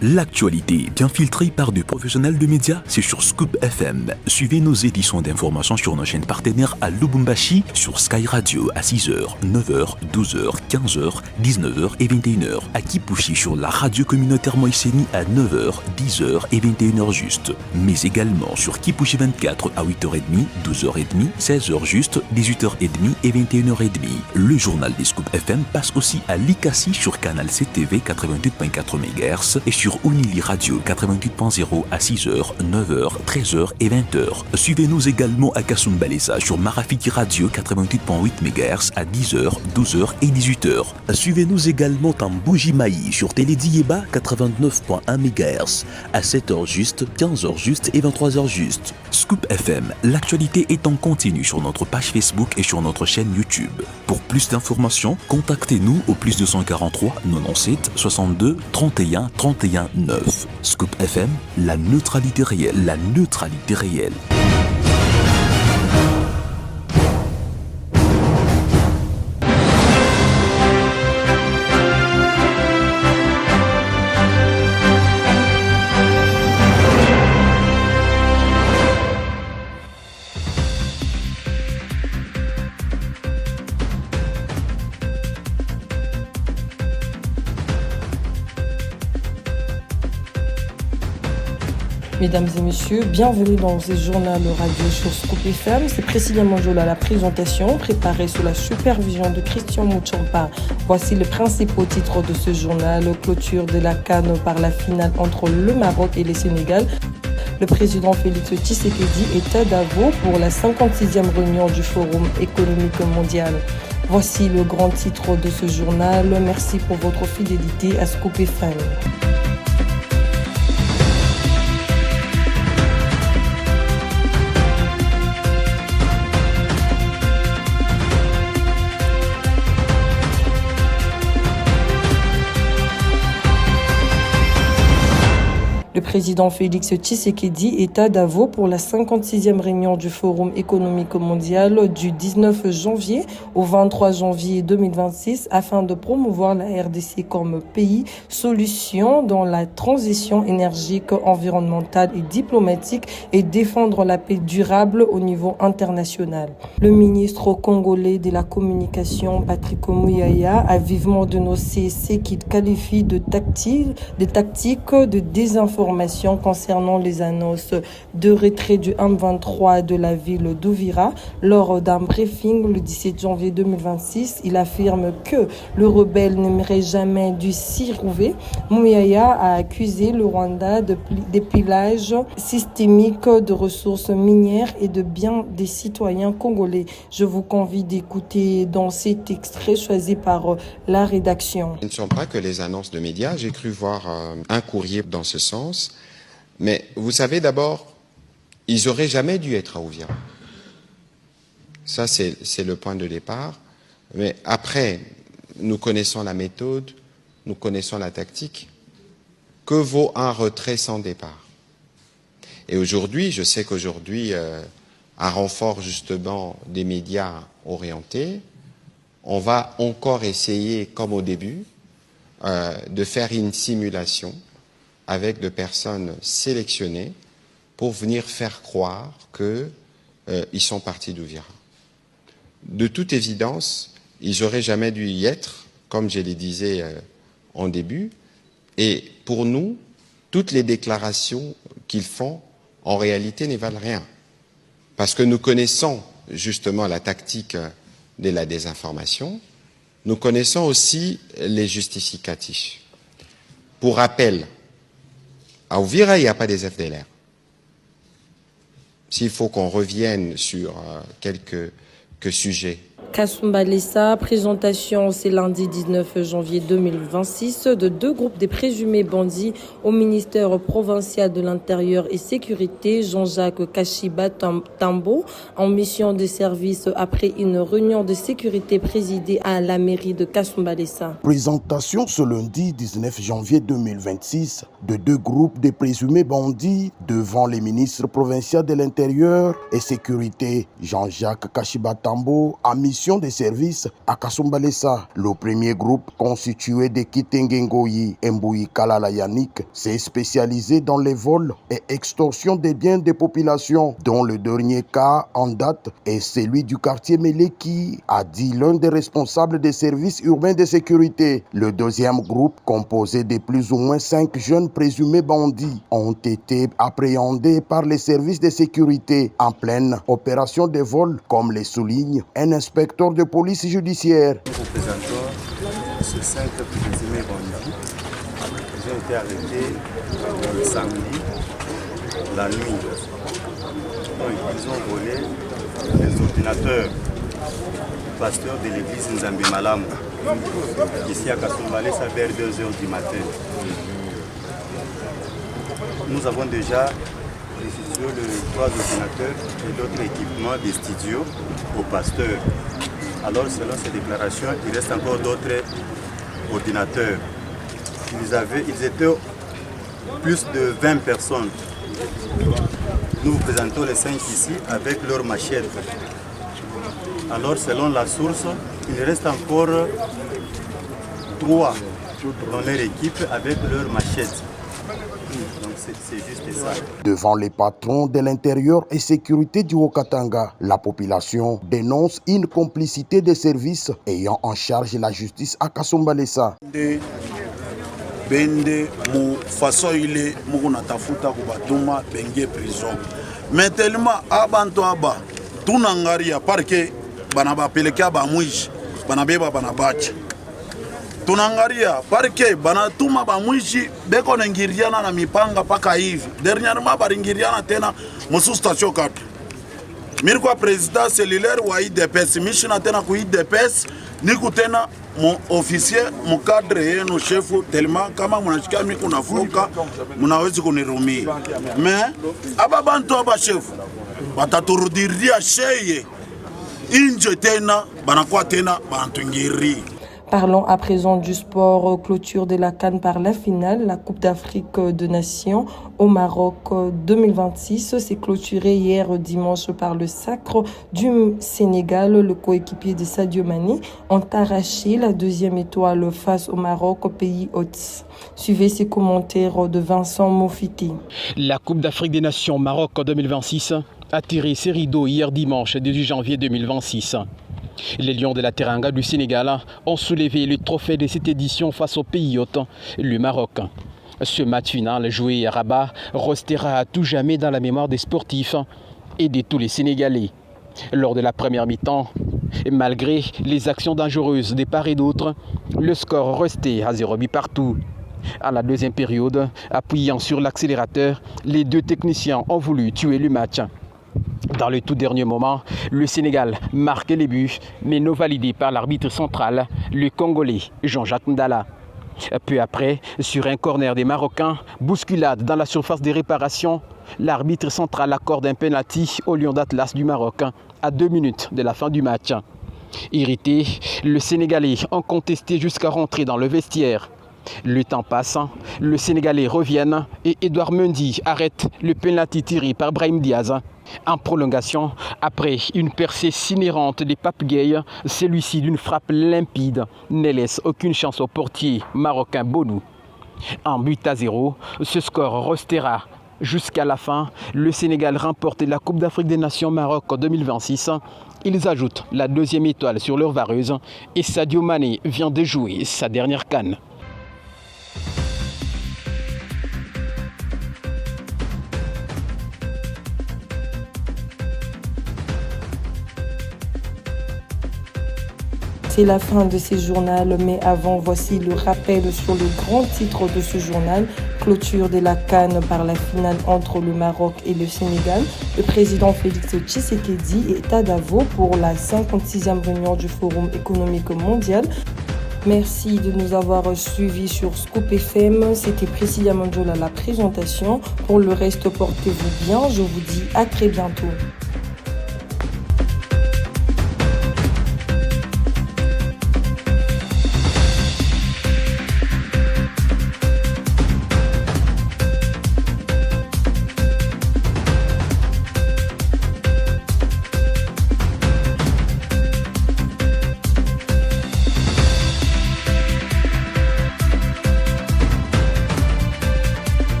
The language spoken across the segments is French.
L'actualité bien filtrée par des professionnels de médias, c'est sur Scoop FM. Suivez nos éditions d'information sur nos chaînes partenaires à Lubumbashi, sur Sky Radio à 6h, 9h, 12h, 15h, 19h et 21h. À Kipushi sur la radio communautaire Moïseni à 9h, 10h et 21h juste. Mais également sur Kipushi 24 à 8h30, 12h30, 16h juste, 18h30 et 21h30. Le journal des Scoop FM passe aussi à Likasi sur Canal CTV 88.4 MHz et sur Unili Radio 88.0 à 6h, 9h, 13h et 20h. Suivez-nous également à Kasumbalesa sur Marafiki Radio 88.8 MHz à 10h, 12h et 18h. Suivez-nous également en Bougimaï sur Télédiéba 89.1 MHz à 7h juste, 15h juste et 23h juste. Scoop FM, l'actualité est en continu sur notre page Facebook et sur notre chaîne YouTube. Pour plus d'informations, contactez-nous au +243 97 62 31 31 9. Scoop FM, la neutralité réelle, la neutralité réelle. Mesdames et messieurs, bienvenue dans ce journal radio sur Scoop FM. C'est Priscilla Manjola à la présentation, préparée sous la supervision de Christian Mouchampa. Voici les principaux titres de ce journal. Clôture de la CAN par la finale entre le Maroc et le Sénégal. Le président Félix Tshisekedi est à Davos pour la 56e réunion du Forum économique mondial. Voici le grand titre de ce journal. Merci pour votre fidélité à Scoop FM. Le président Félix Tshisekedi est à Davos pour la 56e réunion du Forum économique mondial du 19 janvier au 23 janvier 2026 afin de promouvoir la RDC comme pays solution dans la transition énergique, environnementale et diplomatique et défendre la paix durable au niveau international. Le ministre congolais de la communication, Patrick Muyaya, a vivement dénoncé ce qu'il qualifie de tactiques de désinformation concernant les annonces de retrait du M23 de la ville d'Ouvira. Lors d'un briefing le 17 janvier 2026, il affirme que le rebelle n'aimerait jamais dû s'y trouver. Muyaya a accusé le Rwanda de pillage systémique de ressources minières et de biens des citoyens congolais. Je vous convie d'écouter dans cet extrait choisi par la rédaction. Ce ne sont pas que les annonces de médias. J'ai cru voir un courrier dans ce sens. Mais vous savez, d'abord, ils n'auraient jamais dû être à Ouvira. Ça, c'est le point de départ. Mais après, nous connaissons la méthode, nous connaissons la tactique. Que vaut un retrait sans départ? Et aujourd'hui, je sais qu'aujourd'hui, à renfort justement des médias orientés, on va encore essayer, comme au début, de faire une simulation avec de personnes sélectionnées pour venir faire croire qu'ils sont partis d'Ouvira. De toute évidence, ils n'auraient jamais dû y être, comme je le disais en début, et pour nous, toutes les déclarations qu'ils font, en réalité, ne valent rien. Parce que nous connaissons justement la tactique de la désinformation, nous connaissons aussi les justificatifs. Pour rappel, à Ouvira, il n'y a pas des FDLR. S'il faut qu'on revienne sur quelques sujets. Kasumbalesa, présentation ce lundi 19 janvier 2026 de deux groupes de présumés bandits au ministère provincial de l'Intérieur et Sécurité, Jean-Jacques Kashiba Tambo, en mission de service après une réunion de sécurité présidée à la mairie de Kasumbalesa. Présentation ce lundi 19 janvier 2026 de deux groupes de présumés bandits devant les ministres provinciaux de l'Intérieur et Sécurité, Jean-Jacques Kashiba Tambo, en mission de service à Kasumbalesa. Le premier groupe, constitué de Kitengengoyi et Mbouyi Kalala Yannick, s'est spécialisé dans les vols et extorsions des biens des populations, dont le dernier cas en date est celui du quartier Meleki, a dit l'un des responsables des services urbains de sécurité. Le deuxième groupe, composé de plus ou moins 5 jeunes présumés bandits, ont été appréhendés par les services de sécurité en pleine opération de vol, comme le souligne un inspecteur de police judiciaire. Nous représentons ces 5 présumés bandits. Ils ont été arrêtés le samedi, la nuit. Donc, ils ont volé les ordinateurs du pasteur de l'église Nzambi Malamu, ici à Kasumbalesa vers 2h du matin. Nous avons déjà restitué les 3 ordinateurs et d'autres équipements des studios au pasteur. Alors, selon ces déclarations, il reste encore d'autres ordinateurs. Ils étaient plus de 20 personnes. Nous vous présentons les 5 ici avec leurs machettes. Alors, selon la source, il reste encore 3 dans leur équipe avec leurs machettes. Donc c'est juste ça. Devant les patrons de l'intérieur et sécurité du Haut-Katanga, la population dénonce une complicité des services ayant en charge la justice à Kasumbalesa. Bende mu façon ile muku natafuta kubatuma benge prison. Mais tellement abantu aba tunangaria parke bana bapeleka ba mwishi bana beba bana bacha. Tunangaria parke bana tuma ba mwishi beko ngiriana na mipanga paka hivi. Dernièrement baringiriana tena musu station 4. Mirko président cellulaire wa IDPS mission tena ku IDPS niku tena mon officier mon cadre yenu chefu tellement kama mnashika mimi kuna fuka mnawezi kunirumia mais aba bantu aba chefu bataturudiria sheye inje tena banakuwa tena bantuingiri. Parlons à présent du sport. Clôture de la CAN par la finale. La Coupe d'Afrique des Nations au Maroc 2026 s'est clôturée hier dimanche par le sacre du Sénégal. Le coéquipier de Sadio Mané ont arraché la 2e étoile face au Maroc, pays hôte. Suivez ces commentaires de Vincent Mofiti. La Coupe d'Afrique des Nations Maroc 2026 a tiré ses rideaux hier dimanche 18 janvier 2026. Les Lions de la Teranga du Sénégal ont soulevé le trophée de cette édition face au pays hôte, le Maroc. Ce match final joué à Rabat restera à tout jamais dans la mémoire des sportifs et de tous les Sénégalais. Lors de la première mi-temps, malgré les actions dangereuses de part et d'autre, le score restait à 0 but partout. À la deuxième période, appuyant sur l'accélérateur, les 2 techniciens ont voulu tuer le match. Dans le tout dernier moment, le Sénégal marquait les buts, mais non validés par l'arbitre central, le Congolais Jean-Jacques Ndala. Peu après, sur un corner des Marocains, bousculade dans la surface des réparations, l'arbitre central accorde un penalty au Lion d'Atlas du Maroc à 2 minutes de la fin du match. Irrité, le Sénégalais ont contesté jusqu'à rentrer dans le vestiaire. Le temps passant, le Sénégalais revient et Edouard Mendy arrête le penalty tiré par Brahim Diaz. En prolongation, après une percée sidérante des Pape Gueye, celui-ci d'une frappe limpide ne laisse aucune chance au portier marocain Bonou. En but à 0, ce score restera jusqu'à la fin. Le Sénégal remporte la Coupe d'Afrique des Nations Maroc 2026. Ils ajoutent la 2e étoile sur leur vareuse et Sadio Mané vient de jouer sa dernière CAN. C'est la fin de ce journal, mais avant, voici le rappel sur le grand titre de ce journal. Clôture de la CAN par la finale entre le Maroc et le Sénégal. Le président Félix Tshisekedi est à Davos pour la 56e réunion du Forum économique mondial. Merci de nous avoir suivis sur Scoop FM. C'était Priscilla Manjola à la présentation. Pour le reste, portez-vous bien. Je vous dis à très bientôt.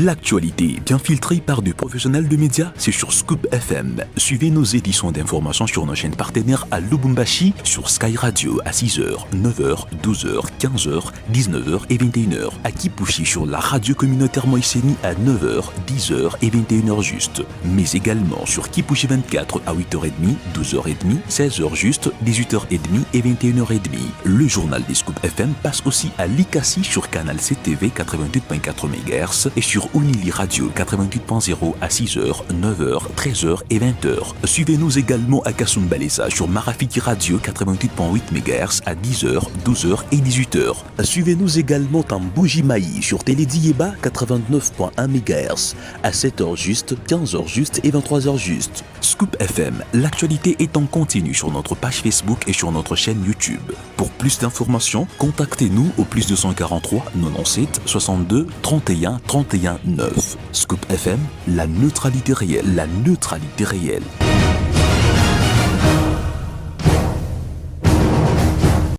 L'actualité bien filtrée par des professionnels de médias, c'est sur Scoop FM. Suivez nos éditions d'information sur nos chaînes partenaires à Lubumbashi, sur Sky Radio à 6h, 9h, 12h, 15h, 19h et 21h. À Kipushi sur la radio communautaire Moïseni à 9h, 10h et 21h juste. Mais également sur Kipushi 24 à 8h30, 12h30, 16h juste, 18h30 et 21h30. Le journal des Scoop FM passe aussi à Likasi sur Canal CTV 88.4 MHz et sur Unili Radio 88.0 à 6h, 9h, 13h et 20h. Suivez-nous également à Kasumbalesa sur Marafiti Radio 88.8 MHz à 10h, 12h et 18h. Suivez-nous également en Bougimaï sur Télédiéba 89.1 MHz à 7h juste, 15h juste et 23h juste. Scoop FM, l'actualité est en continu sur notre page Facebook et sur notre chaîne YouTube. Pour plus d'informations, contactez-nous au +243 97 62 31 31 9. Scoop FM, la neutralité réelle, la neutralité réelle.